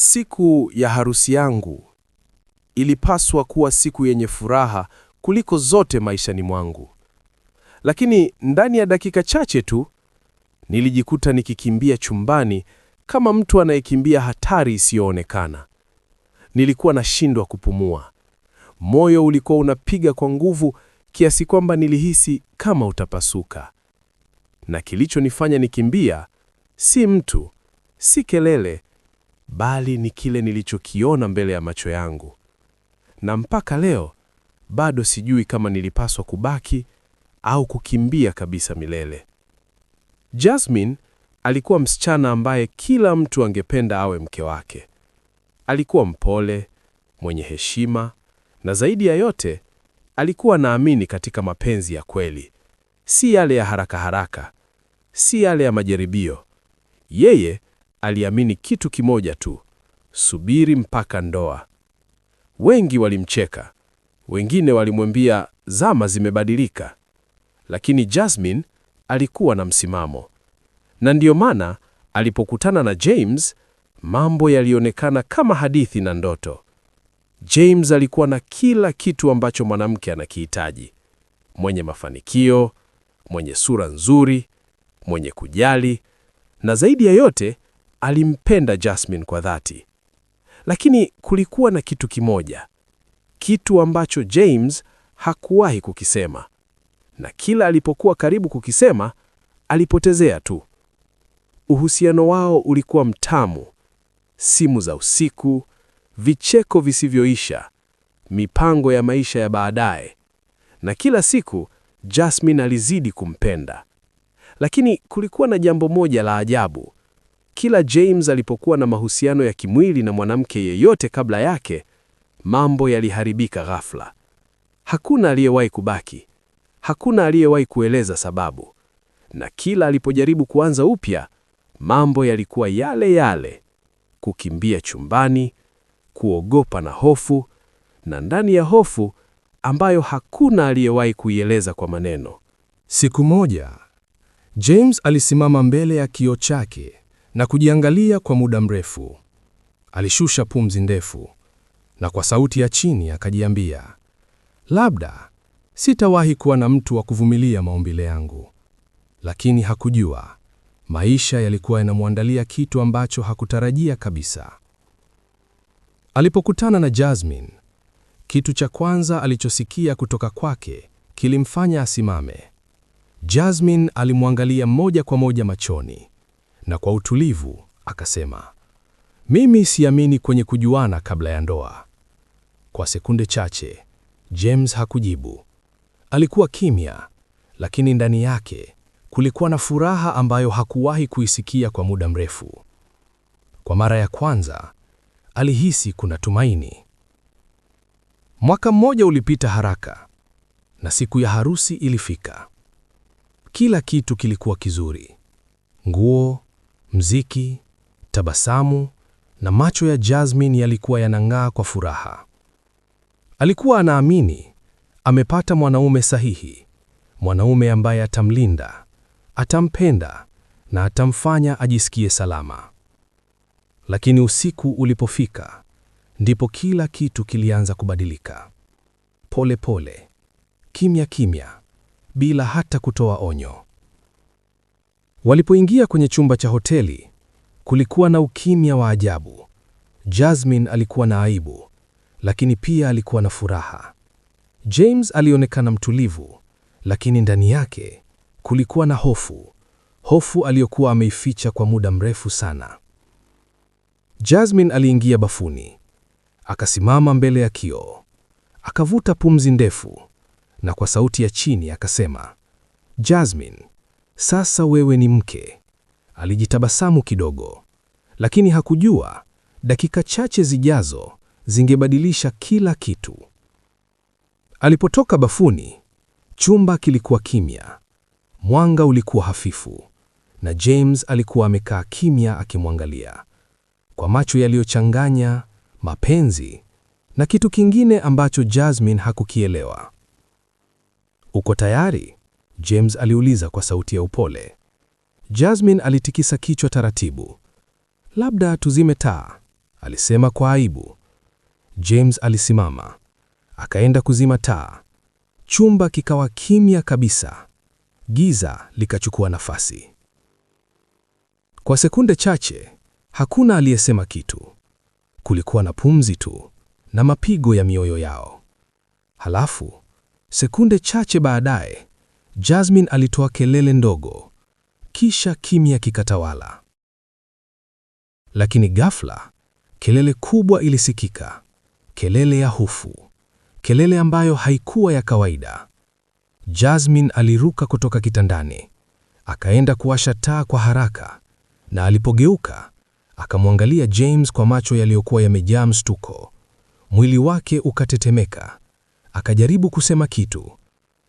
Siku ya harusi yangu ilipaswa kuwa siku yenye furaha kuliko zote maishani mwangu. Lakini ndani ya dakika chache tu nilijikuta nikikimbia chumbani kama mtu anayekimbia hatari isiyoonekana. Nilikuwa nashindwa kupumua. Moyo ulikuwa unapiga kwa nguvu kiasi kwamba nilihisi kama utapasuka. Na kilichonifanya nikimbia si mtu, si kelele, bali ni kile nilichokiona mbele ya macho yangu. Na mpaka leo bado sijui kama nilipaswa kubaki au kukimbia kabisa milele. Jasmine alikuwa msichana ambaye kila mtu angependa awe mke wake. Alikuwa mpole, mwenye heshima, na zaidi ya yote alikuwa naamini katika mapenzi ya kweli. Si yale ya haraka haraka, si yale ya majaribio. Yeye aliamini kitu kimoja tu: subiri mpaka ndoa. Wengi walimcheka, wengine walimwambia zama zimebadilika. Lakini Jasmine alikuwa na msimamo. Na ndiyo maana alipokutana na James, mambo yalionekana kama hadithi na ndoto. James alikuwa na kila kitu ambacho mwanamke anakihitaji: mwenye mafanikio, mwenye sura nzuri, mwenye kujali, na zaidi ya yote alimpenda Jasmine kwa dhati. Lakini kulikuwa na kitu kimoja, kitu ambacho James hakuwahi kukisema, na kila alipokuwa karibu kukisema, alipotezea tu. Uhusiano wao ulikuwa mtamu: simu za usiku, vicheko visivyoisha, mipango ya maisha ya baadaye. Na kila siku Jasmine alizidi kumpenda. Lakini kulikuwa na jambo moja la ajabu. Kila James alipokuwa na mahusiano ya kimwili na mwanamke yeyote kabla yake, mambo yaliharibika ghafla. Hakuna aliyewahi kubaki. Hakuna aliyewahi kueleza sababu. Na kila alipojaribu kuanza upya, mambo yalikuwa yale yale: kukimbia chumbani, kuogopa na hofu, na ndani ya hofu ambayo hakuna aliyewahi kuieleza kwa maneno. Siku moja, James alisimama mbele ya kioo chake na kujiangalia kwa muda mrefu. Alishusha pumzi ndefu na kwa sauti ya chini akajiambia, labda sitawahi kuwa na mtu wa kuvumilia maumbile yangu. Lakini hakujua maisha yalikuwa yanamwandalia kitu ambacho hakutarajia kabisa. Alipokutana na Jasmine, kitu cha kwanza alichosikia kutoka kwake kilimfanya asimame. Jasmine alimwangalia moja kwa moja machoni na kwa utulivu akasema, mimi siamini kwenye kujuana kabla ya ndoa. Kwa sekunde chache, James hakujibu. Alikuwa kimya, lakini ndani yake kulikuwa na furaha ambayo hakuwahi kuisikia kwa muda mrefu. Kwa mara ya kwanza, alihisi kuna tumaini. Mwaka mmoja ulipita haraka na siku ya harusi ilifika. Kila kitu kilikuwa kizuri: nguo, mziki, tabasamu, na macho ya Jasmine yalikuwa yanang'aa kwa furaha. Alikuwa anaamini amepata mwanaume sahihi, mwanaume ambaye atamlinda, atampenda na atamfanya ajisikie salama. Lakini usiku ulipofika, ndipo kila kitu kilianza kubadilika. Pole pole, kimya kimya, bila hata kutoa onyo. Walipoingia kwenye chumba cha hoteli, kulikuwa na ukimya wa ajabu. Jasmine alikuwa na aibu, lakini pia alikuwa na furaha. James alionekana mtulivu, lakini ndani yake kulikuwa na hofu, hofu aliyokuwa ameificha kwa muda mrefu sana. Jasmine aliingia bafuni, akasimama mbele ya kioo, akavuta pumzi ndefu, na kwa sauti ya chini akasema, Jasmine, sasa wewe ni mke. Alijitabasamu kidogo, lakini hakujua dakika chache zijazo zingebadilisha kila kitu. Alipotoka bafuni, chumba kilikuwa kimya. Mwanga ulikuwa hafifu, na James alikuwa amekaa kimya akimwangalia, kwa macho yaliyochanganya mapenzi na kitu kingine ambacho Jasmine hakukielewa. Uko tayari? James aliuliza kwa sauti ya upole. Jasmine alitikisa kichwa taratibu. Labda tuzime taa, alisema kwa aibu. James alisimama, akaenda kuzima taa. Chumba kikawa kimya kabisa. Giza likachukua nafasi. Kwa sekunde chache, hakuna aliyesema kitu. Kulikuwa na pumzi tu na mapigo ya mioyo yao. Halafu, sekunde chache baadaye, Jasmine alitoa kelele ndogo. Kisha kimya kikatawala. Lakini ghafla, kelele kubwa ilisikika. Kelele ya hofu. Kelele ambayo haikuwa ya kawaida. Jasmine aliruka kutoka kitandani. Akaenda kuwasha taa kwa haraka, na alipogeuka, akamwangalia James kwa macho yaliyokuwa yamejaa mshtuko. Mwili wake ukatetemeka. Akajaribu kusema kitu,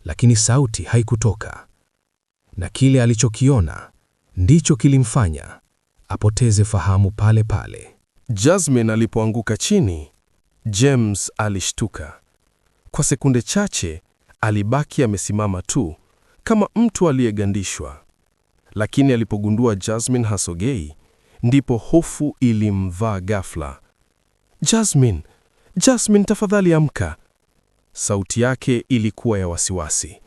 lakini sauti haikutoka. Na kile alichokiona ndicho kilimfanya apoteze fahamu pale pale. Jasmine alipoanguka chini, James alishtuka. Kwa sekunde chache alibaki amesimama tu kama mtu aliyegandishwa. Lakini alipogundua Jasmine hasogei, ndipo hofu ilimvaa ghafla. Jasmine, Jasmine, tafadhali amka. Sauti yake ilikuwa ya wasiwasi.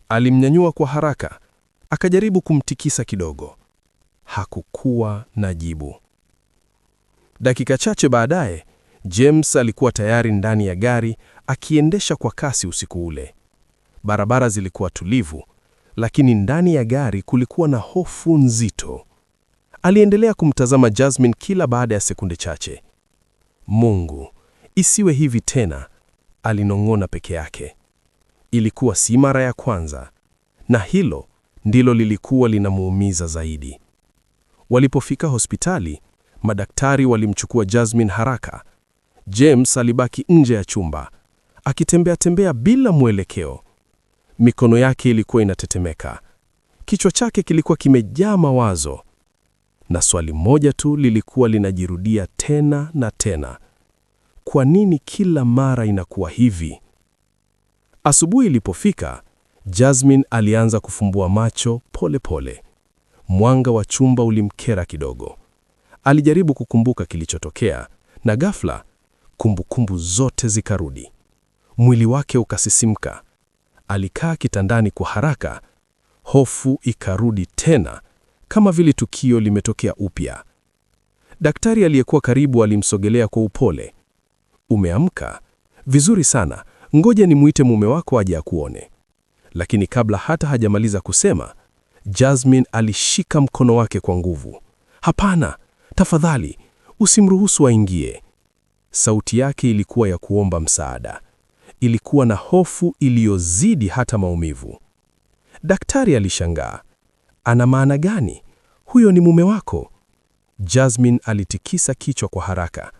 Alimnyanyua kwa haraka, akajaribu kumtikisa kidogo. Hakukuwa na jibu. Dakika chache baadaye, James alikuwa tayari ndani ya gari akiendesha kwa kasi usiku ule. Barabara zilikuwa tulivu, lakini ndani ya gari kulikuwa na hofu nzito. Aliendelea kumtazama Jasmine kila baada ya sekunde chache. Mungu, isiwe hivi tena, alinong'ona peke yake. Ilikuwa si mara ya kwanza, na hilo ndilo lilikuwa linamuumiza zaidi. Walipofika hospitali, madaktari walimchukua Jasmine haraka. James alibaki nje ya chumba, akitembea bila mwelekeo. Mikono yake ilikuwa inatetemeka. Kichwa chake kilikuwa kimejaa mawazo. Na swali moja tu lilikuwa linajirudia tena na tena. Kwa nini kila mara inakuwa hivi? Asubuhi ilipofika, Jasmine alianza kufumbua macho pole pole. Mwanga wa chumba ulimkera kidogo. Alijaribu kukumbuka kilichotokea, na ghafla kumbukumbu zote zikarudi. Mwili wake ukasisimka. Alikaa kitandani kwa haraka. Hofu ikarudi tena, kama vile tukio limetokea upya. Daktari aliyekuwa karibu alimsogelea kwa upole. Umeamka? Vizuri sana. Ngoja nimuite mume wako aje akuone. Lakini kabla hata hajamaliza kusema, Jasmine alishika mkono wake kwa nguvu. Hapana, tafadhali, usimruhusu aingie. Sauti yake ilikuwa ya kuomba msaada. Ilikuwa na hofu iliyozidi hata maumivu. Daktari alishangaa. Ana maana gani? Huyo ni mume wako? Jasmine alitikisa kichwa kwa haraka.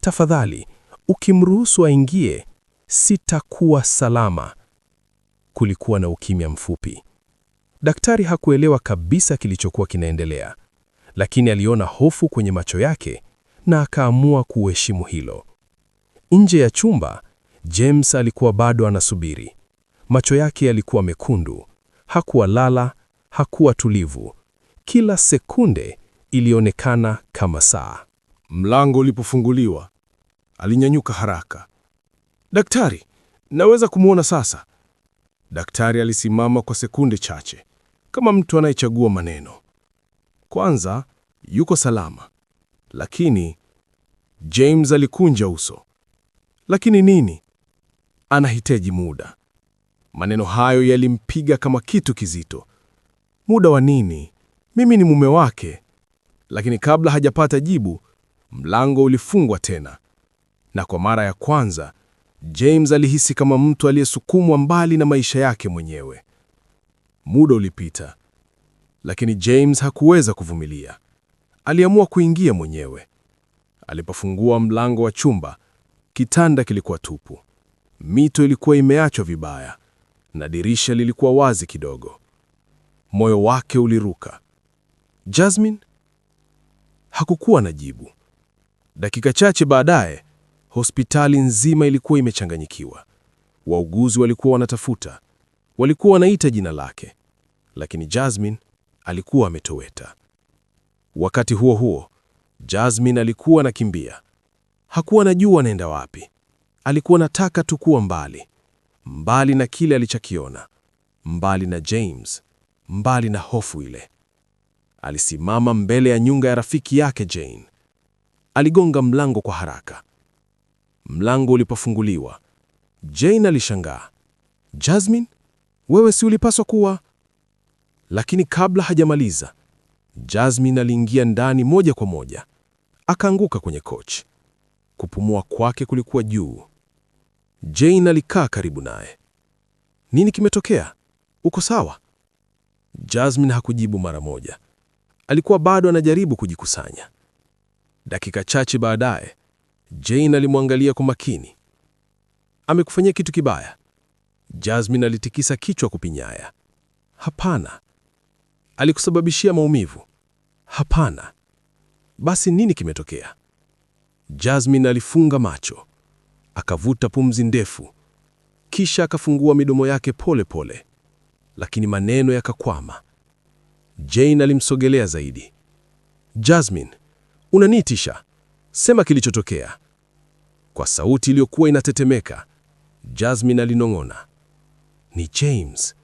Tafadhali, ukimruhusu aingie, sitakuwa salama. Kulikuwa na ukimya mfupi. Daktari hakuelewa kabisa kilichokuwa kinaendelea, lakini aliona hofu kwenye macho yake na akaamua kuheshimu hilo. Nje ya chumba, James alikuwa bado anasubiri. Macho yake yalikuwa mekundu. Hakuwa lala, hakuwa tulivu. Kila sekunde ilionekana kama saa. Mlango ulipofunguliwa, alinyanyuka haraka. Daktari, naweza kumwona sasa? Daktari alisimama kwa sekunde chache, kama mtu anayechagua maneno. Kwanza, yuko salama. Lakini James alikunja uso. Lakini nini? Anahitaji muda. Maneno hayo yalimpiga kama kitu kizito. Muda wa nini? Mimi ni mume wake. Lakini kabla hajapata jibu, mlango ulifungwa tena. Na kwa mara ya kwanza, James alihisi kama mtu aliyesukumwa mbali na maisha yake mwenyewe. Muda ulipita, lakini James hakuweza kuvumilia. Aliamua kuingia mwenyewe. Alipofungua mlango wa chumba, kitanda kilikuwa tupu. Mito ilikuwa imeachwa vibaya, na dirisha lilikuwa wazi kidogo. Moyo wake uliruka. Jasmine? Hakukuwa na jibu. Dakika chache baadaye, hospitali nzima ilikuwa imechanganyikiwa. Wauguzi walikuwa wanatafuta. Walikuwa wanaita jina lake. Lakini Jasmine alikuwa ametoweka. Wakati huo huo, Jasmine alikuwa anakimbia. Hakuwa anajua anaenda wapi. Alikuwa anataka tu kuwa mbali. Mbali na kile alichokiona. Mbali na James. Mbali na hofu ile. Alisimama mbele ya nyumba ya rafiki yake Jane. Aligonga mlango kwa haraka. Mlango ulipofunguliwa, Jane alishangaa. Jasmine, wewe si ulipaswa kuwa? Lakini kabla hajamaliza, Jasmine aliingia ndani moja kwa moja. Akaanguka kwenye kochi. Kupumua kwake kulikuwa juu. Jane alikaa karibu naye. Nini kimetokea? Uko sawa? Jasmine hakujibu mara moja. Alikuwa bado anajaribu kujikusanya. Dakika chache baadaye, Jane alimwangalia kwa makini. Amekufanyia kitu kibaya? Jasmine alitikisa kichwa kupinyaya. Hapana. Alikusababishia maumivu? Hapana. Basi nini kimetokea? Jasmine alifunga macho. Akavuta pumzi ndefu. Kisha akafungua midomo yake pole pole. Lakini maneno yakakwama. Jane alimsogelea zaidi. Jasmine, unanitisha? Sema kilichotokea. Kwa sauti iliyokuwa inatetemeka, Jasmine alinong'ona. Ni James.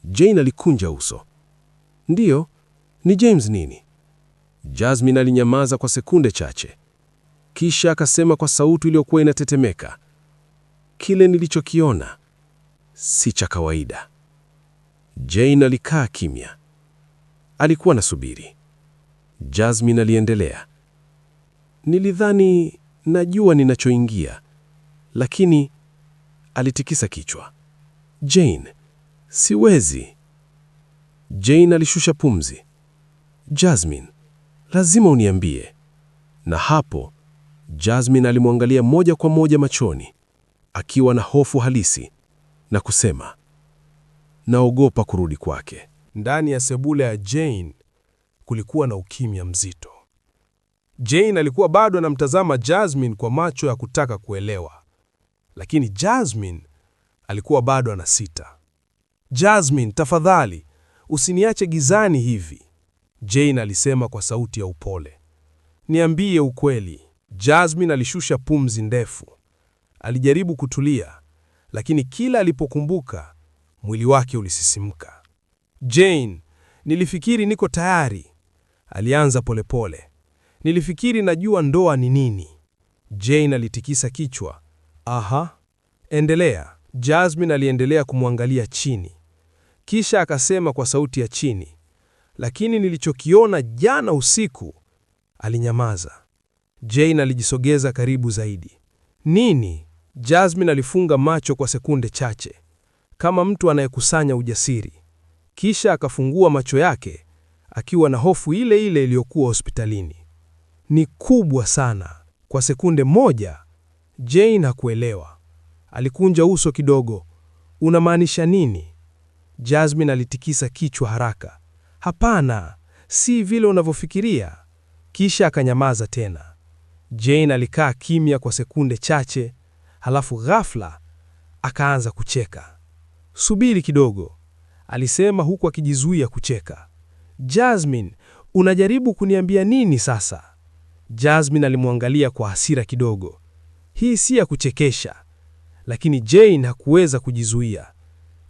Jane alikunja uso. Ndiyo, ni James nini? Jasmine alinyamaza kwa sekunde chache. Kisha akasema kwa sauti iliyokuwa inatetemeka. Kile nilichokiona si cha kawaida. Jane alikaa kimya. Alikuwa nasubiri. Jasmine aliendelea. Nilidhani najua ninachoingia, lakini alitikisa kichwa. Jane, siwezi. Jane alishusha pumzi. Jasmine, lazima uniambie. Na hapo, Jasmine alimwangalia moja kwa moja machoni, akiwa na hofu halisi, na kusema, naogopa kurudi kwake. Ndani ya sebule ya Jane kulikuwa na ukimya mzito. Jane alikuwa bado anamtazama Jasmine kwa macho ya kutaka kuelewa. Lakini Jasmine alikuwa bado anasita. Jasmine, tafadhali, usiniache gizani hivi, Jane alisema kwa sauti ya upole. Niambie ukweli. Jasmine alishusha pumzi ndefu. Alijaribu kutulia, lakini kila alipokumbuka, mwili wake ulisisimka. Jane, nilifikiri niko tayari, alianza polepole. Nilifikiri najua ndoa ni nini. Jane alitikisa kichwa. Aha, endelea. Jasmine aliendelea kumwangalia chini. Kisha akasema kwa sauti ya chini, lakini nilichokiona jana usiku. Alinyamaza. Jane alijisogeza karibu zaidi. Nini? Jasmine alifunga macho kwa sekunde chache, kama mtu anayekusanya ujasiri. Kisha akafungua macho yake, akiwa na hofu ile ile iliyokuwa hospitalini. Ni kubwa sana. Kwa sekunde moja, Jane hakuelewa. Alikunja uso kidogo. Unamaanisha nini? Jasmine alitikisa kichwa haraka. Hapana, si vile unavyofikiria. Kisha akanyamaza tena. Jane alikaa kimya kwa sekunde chache, halafu ghafla akaanza kucheka. Subiri kidogo, alisema huku akijizuia kucheka. Jasmine, unajaribu kuniambia nini sasa? Jasmine alimwangalia kwa hasira kidogo. Hii si ya kuchekesha. Lakini Jane hakuweza kujizuia.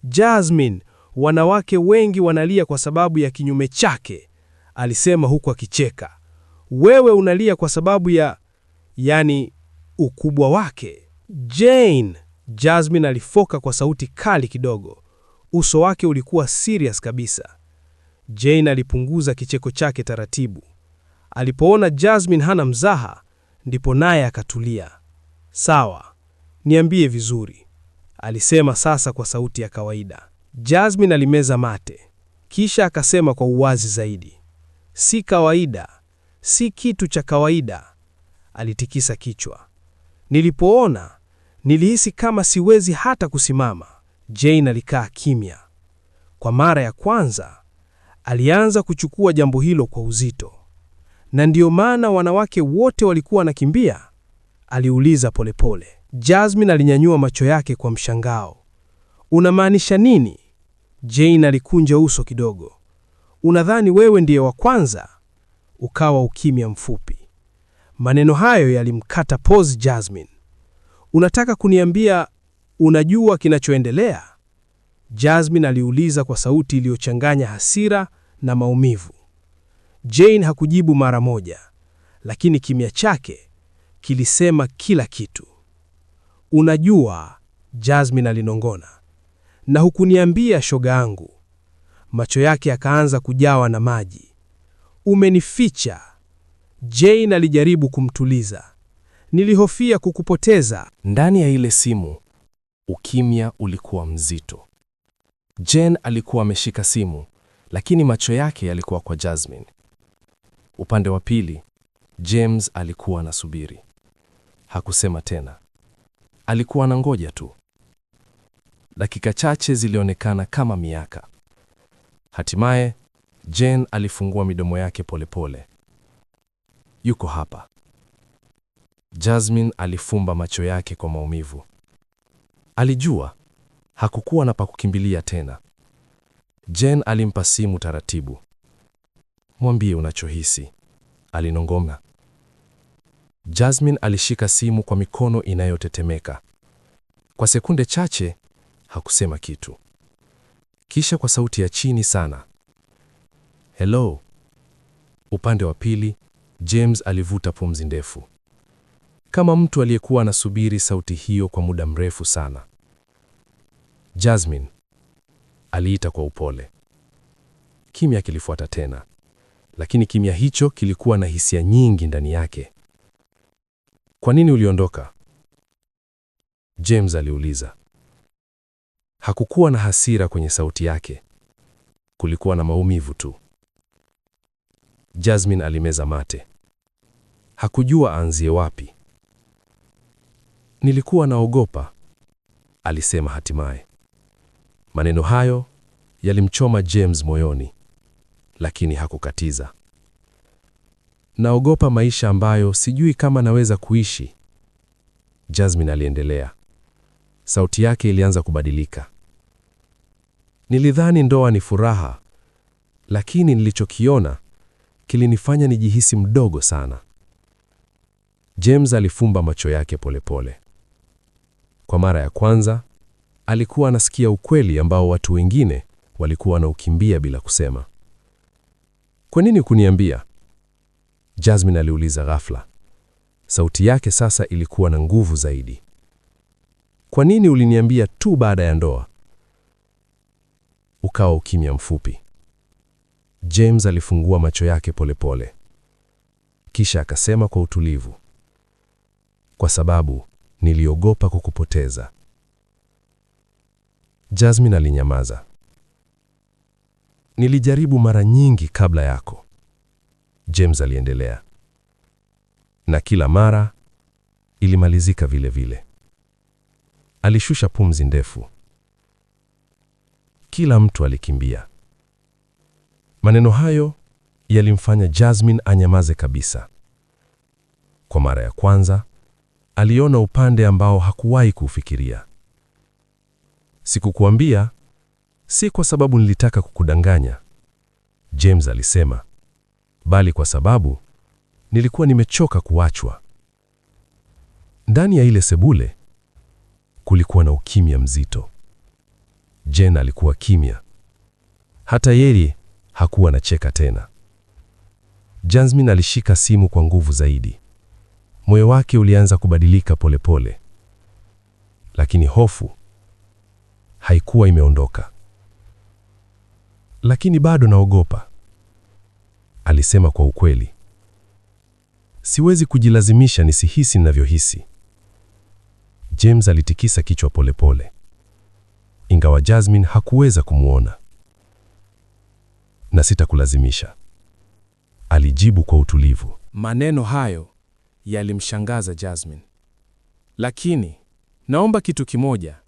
Jasmine, wanawake wengi wanalia kwa sababu ya kinyume chake, alisema huku akicheka. Wewe unalia kwa sababu ya ukubwa wake. Jane, Jasmine alifoka kwa sauti kali kidogo. Uso wake ulikuwa serious kabisa. Jane alipunguza kicheko chake taratibu. Alipoona Jasmine hana mzaha, ndipo naye akatulia. Sawa, niambie vizuri, alisema sasa kwa sauti ya kawaida. Jasmine alimeza mate, kisha akasema kwa uwazi zaidi. Si kawaida, si kitu cha kawaida. Alitikisa kichwa. Nilipoona, nilihisi kama siwezi hata kusimama. Jane alikaa kimya. Kwa mara ya kwanza, alianza kuchukua jambo hilo kwa uzito. Na ndio maana wanawake wote walikuwa wanakimbia? Aliuliza polepole. Jasmine alinyanyua macho yake kwa mshangao. Unamaanisha nini? Jane alikunja uso kidogo. Unadhani wewe ndiye wa kwanza? Ukawa ukimya mfupi. Maneno hayo yalimkata pause Jasmine. Unataka kuniambia unajua kinachoendelea? Jasmine aliuliza kwa sauti iliyochanganya hasira na maumivu. Jane hakujibu mara moja, lakini kimya chake kilisema kila kitu. Unajua, Jasmine alinong'ona, na hukuniambia shoga yangu. Macho yake yakaanza kujawa na maji. Umenificha. Jane alijaribu kumtuliza. Nilihofia kukupoteza. Ndani ya ile simu, ukimya ulikuwa mzito. Jane alikuwa ameshika simu, lakini macho yake yalikuwa kwa Jasmine. Upande wa pili, James alikuwa anasubiri. Hakusema tena. Alikuwa anangoja tu. Dakika chache zilionekana kama miaka. Hatimaye, Jane alifungua midomo yake polepole. Yuko hapa. Jasmine alifumba macho yake kwa maumivu. Alijua hakukuwa na pa kukimbilia tena. Jane alimpa simu taratibu. Mwambie unachohisi, alinong'ona. Jasmine alishika simu kwa mikono inayotetemeka. Kwa sekunde chache hakusema kitu. Kisha kwa sauti ya chini sana, hello. Upande wa pili, James alivuta pumzi ndefu, kama mtu aliyekuwa anasubiri sauti hiyo kwa muda mrefu sana. Jasmine, aliita kwa upole. Kimya kilifuata tena, lakini kimya hicho kilikuwa na hisia nyingi ndani yake. Kwa nini uliondoka? James aliuliza. Hakukuwa na hasira kwenye sauti yake. Kulikuwa na maumivu tu. Jasmine alimeza mate. Hakujua aanzie wapi. Nilikuwa naogopa, alisema hatimaye. Maneno hayo yalimchoma James moyoni, lakini hakukatiza. Naogopa maisha ambayo sijui kama naweza kuishi, Jasmine aliendelea. Sauti yake ilianza kubadilika. Nilidhani ndoa ni furaha, lakini nilichokiona kilinifanya nijihisi mdogo sana. James alifumba macho yake polepole. Kwa mara ya kwanza, alikuwa anasikia ukweli ambao watu wengine walikuwa wanaukimbia bila kusema. Kwa nini kuniambia? Jasmine aliuliza ghafla. Sauti yake sasa ilikuwa na nguvu zaidi. Kwa nini uliniambia tu baada ya ndoa? Ukawa ukimya mfupi. James alifungua macho yake polepole. Kisha akasema kwa utulivu, kwa sababu niliogopa kukupoteza. Jasmine alinyamaza. Nilijaribu mara nyingi kabla yako, James aliendelea. Na kila mara ilimalizika vile vile. Alishusha pumzi ndefu. Kila mtu alikimbia. Maneno hayo yalimfanya Jasmine anyamaze kabisa. Kwa mara ya kwanza, aliona upande ambao hakuwahi kufikiria. Sikukuambia, si kwa sababu nilitaka kukudanganya, James alisema, bali kwa sababu nilikuwa nimechoka kuachwa. Ndani ya ile sebule kulikuwa na ukimya mzito. Jane alikuwa kimya. Hata yeye hakuwa anacheka tena. Jasmine alishika simu kwa nguvu zaidi. Moyo wake ulianza kubadilika polepole. Lakini hofu haikuwa imeondoka. Lakini bado naogopa, alisema kwa ukweli. Siwezi kujilazimisha nisihisi ninavyohisi. James alitikisa kichwa polepole, ingawa Jasmine hakuweza kumuona. Na sitakulazimisha, alijibu kwa utulivu. Maneno hayo yalimshangaza Jasmine. Lakini naomba kitu kimoja,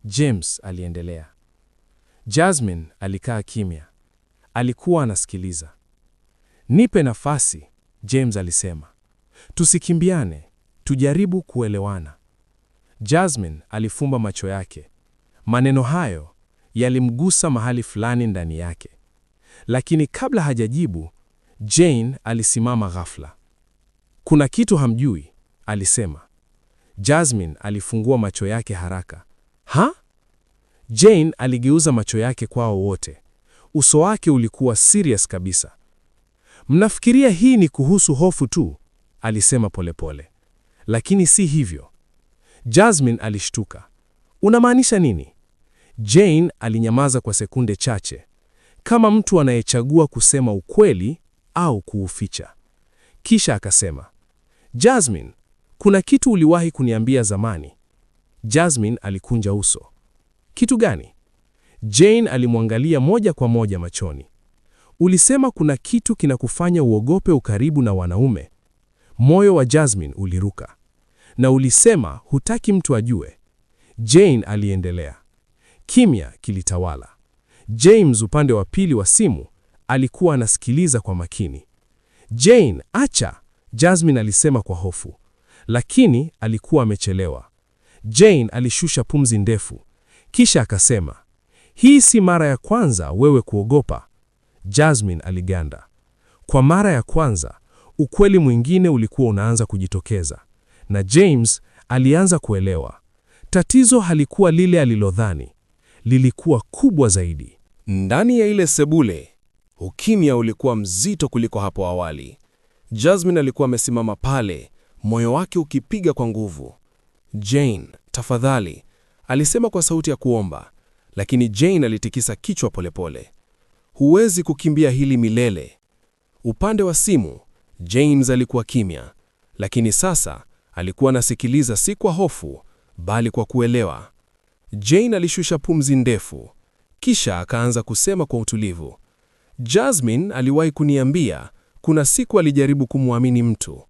James aliendelea. Jasmine alikaa kimya. Alikuwa anasikiliza. Nipe nafasi, James alisema. Tusikimbiane, tujaribu kuelewana. Jasmine alifumba macho yake. Maneno hayo yalimgusa mahali fulani ndani yake. Lakini kabla hajajibu, Jane alisimama ghafla. Kuna kitu hamjui, alisema. Jasmine alifungua macho yake haraka. Ha? Jane aligeuza macho yake kwao wote. Uso wake ulikuwa serious kabisa. Mnafikiria hii ni kuhusu hofu tu, alisema polepole. Lakini si hivyo. Jasmine alishtuka. Unamaanisha nini? Jane alinyamaza kwa sekunde chache, kama mtu anayechagua kusema ukweli au kuuficha. Kisha akasema, Jasmine, kuna kitu uliwahi kuniambia zamani. Jasmine alikunja uso. Kitu gani? Jane alimwangalia moja kwa moja machoni. Ulisema kuna kitu kinakufanya uogope ukaribu na wanaume. Moyo wa Jasmine uliruka. Na ulisema hutaki mtu ajue. Jane aliendelea. Kimya kilitawala. James upande wa pili wa simu alikuwa anasikiliza kwa makini. Jane, acha, Jasmine alisema kwa hofu. Lakini alikuwa amechelewa. Jane alishusha pumzi ndefu. Kisha akasema, hii si mara ya kwanza wewe kuogopa. Jasmine aliganda. Kwa mara ya kwanza, ukweli mwingine ulikuwa unaanza kujitokeza. Na James alianza kuelewa. Tatizo halikuwa lile alilodhani. Lilikuwa kubwa zaidi. Ndani ya ile sebule, ukimya ulikuwa mzito kuliko hapo awali. Jasmine alikuwa amesimama pale, moyo wake ukipiga kwa nguvu. Jane, tafadhali, alisema kwa sauti ya kuomba, lakini Jane alitikisa kichwa polepole. Huwezi kukimbia hili milele. Upande wa simu, James alikuwa kimya, lakini sasa alikuwa anasikiliza si kwa hofu, bali kwa kuelewa. Jane alishusha pumzi ndefu, kisha akaanza kusema kwa utulivu. Jasmine aliwahi kuniambia kuna siku alijaribu kumwamini mtu.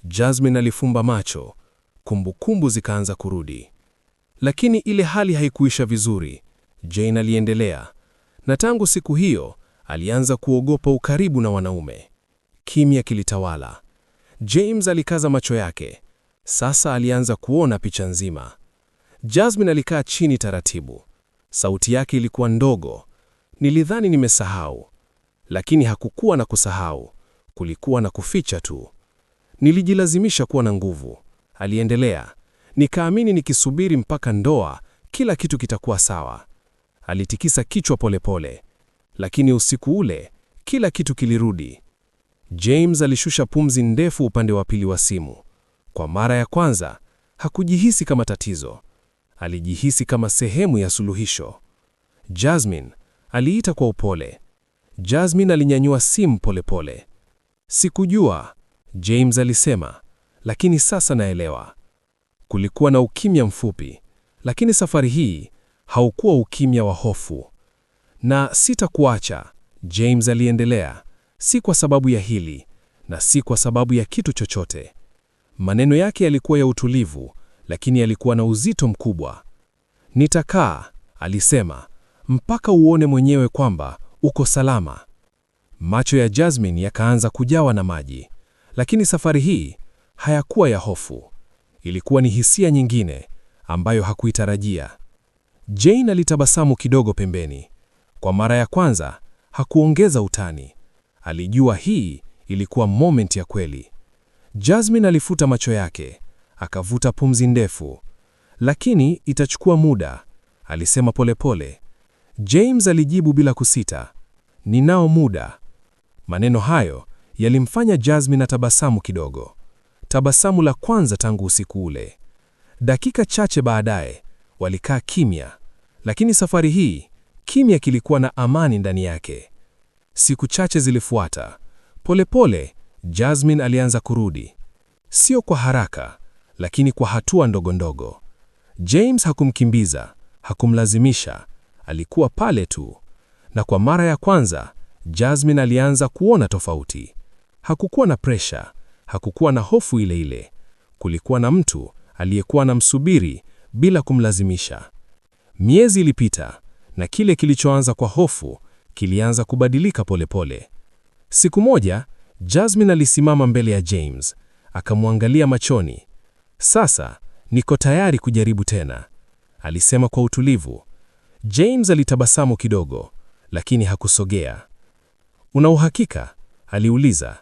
Jasmine alifumba macho, kumbukumbu zikaanza kurudi. Lakini ile hali haikuisha vizuri. Jane aliendelea. Na tangu siku hiyo, alianza kuogopa ukaribu na wanaume. Kimya kilitawala. James alikaza macho yake. Sasa alianza kuona picha nzima. Jasmine alikaa chini taratibu. Sauti yake ilikuwa ndogo. Nilidhani nimesahau. Lakini hakukuwa na kusahau. Kulikuwa na kuficha tu. Nilijilazimisha kuwa na nguvu. Aliendelea. Nikaamini nikisubiri mpaka ndoa, kila kitu kitakuwa sawa. Alitikisa kichwa polepole. Lakini usiku ule, kila kitu kilirudi. James alishusha pumzi ndefu upande wa pili wa simu. Kwa mara ya kwanza, hakujihisi kama tatizo. Alijihisi kama sehemu ya suluhisho. Jasmine, aliita kwa upole. Jasmine alinyanyua simu polepole. Sikujua, James alisema, lakini sasa naelewa. Kulikuwa na ukimya mfupi, lakini safari hii haukuwa ukimya wa hofu. Na sitakuacha, James aliendelea, si kwa sababu ya hili, na si kwa sababu ya kitu chochote. Maneno yake yalikuwa ya utulivu, lakini yalikuwa na uzito mkubwa. Nitakaa, alisema, mpaka uone mwenyewe kwamba uko salama. Macho ya Jasmine yakaanza kujawa na maji, lakini safari hii hayakuwa ya hofu. Ilikuwa ni hisia nyingine ambayo hakuitarajia. Jane alitabasamu kidogo pembeni. Kwa mara ya kwanza hakuongeza utani. Alijua hii ilikuwa moment ya kweli. Jasmine alifuta macho yake, akavuta pumzi ndefu. Lakini itachukua muda, alisema polepole. James alijibu bila kusita, ninao muda. Maneno hayo yalimfanya Jasmine atabasamu kidogo. Tabasamu la kwanza tangu usiku ule. Dakika chache baadaye, walikaa kimya. Lakini safari hii, kimya kilikuwa na amani ndani yake. Siku chache zilifuata. Polepole, Jasmine alianza kurudi. Sio kwa haraka, lakini kwa hatua ndogo ndogo. James hakumkimbiza, hakumlazimisha, alikuwa pale tu. Na kwa mara ya kwanza, Jasmine alianza kuona tofauti. Hakukuwa na presha, hakukuwa na hofu ile ile. Kulikuwa na mtu aliyekuwa anamsubiri bila kumlazimisha. Miezi ilipita, na kile kilichoanza kwa hofu kilianza kubadilika polepole. Siku moja, Jasmine alisimama mbele ya James, akamwangalia machoni. Sasa, niko tayari kujaribu tena, alisema kwa utulivu. James alitabasamu kidogo, lakini hakusogea. Una uhakika? Aliuliza.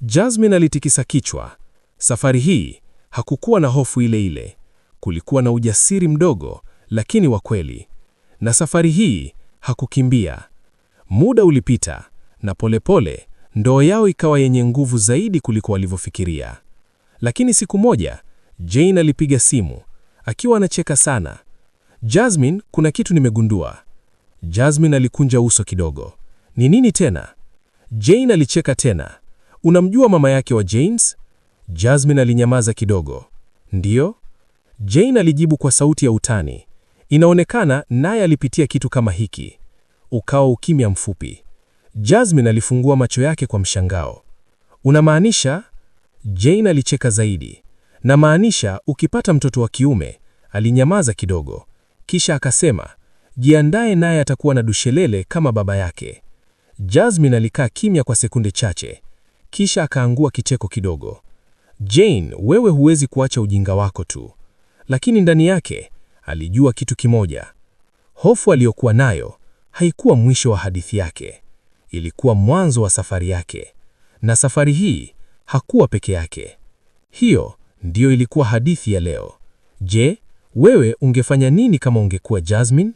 Jasmine alitikisa kichwa, Safari hii hakukuwa na hofu ile ile. Kulikuwa na ujasiri mdogo, lakini wa kweli. Na safari hii hakukimbia. Muda ulipita, na polepole ndoa yao ikawa yenye nguvu zaidi kuliko walivyofikiria. Lakini siku moja, Jane alipiga simu, akiwa anacheka sana. Jasmine, kuna kitu nimegundua. Jasmine alikunja uso kidogo. Ni nini tena? Jane alicheka tena. Unamjua mama yake wa James? Jasmine alinyamaza kidogo. Ndiyo? Jane alijibu kwa sauti ya utani. Inaonekana naye alipitia kitu kama hiki. Ukawa ukimya mfupi. Jasmine alifungua macho yake kwa mshangao. Unamaanisha? Jane alicheka zaidi. Namaanisha ukipata mtoto wa kiume. Alinyamaza kidogo. Kisha akasema, jiandae naye atakuwa na dushelele kama baba yake. Jasmine alikaa kimya kwa sekunde chache. Kisha akaangua kicheko kidogo. Jane, wewe huwezi kuacha ujinga wako tu. Lakini ndani yake alijua kitu kimoja. Hofu aliyokuwa nayo haikuwa mwisho wa hadithi yake. Ilikuwa mwanzo wa safari yake. Na safari hii hakuwa peke yake. Hiyo ndiyo ilikuwa hadithi ya leo. Je, wewe ungefanya nini kama ungekuwa Jasmine?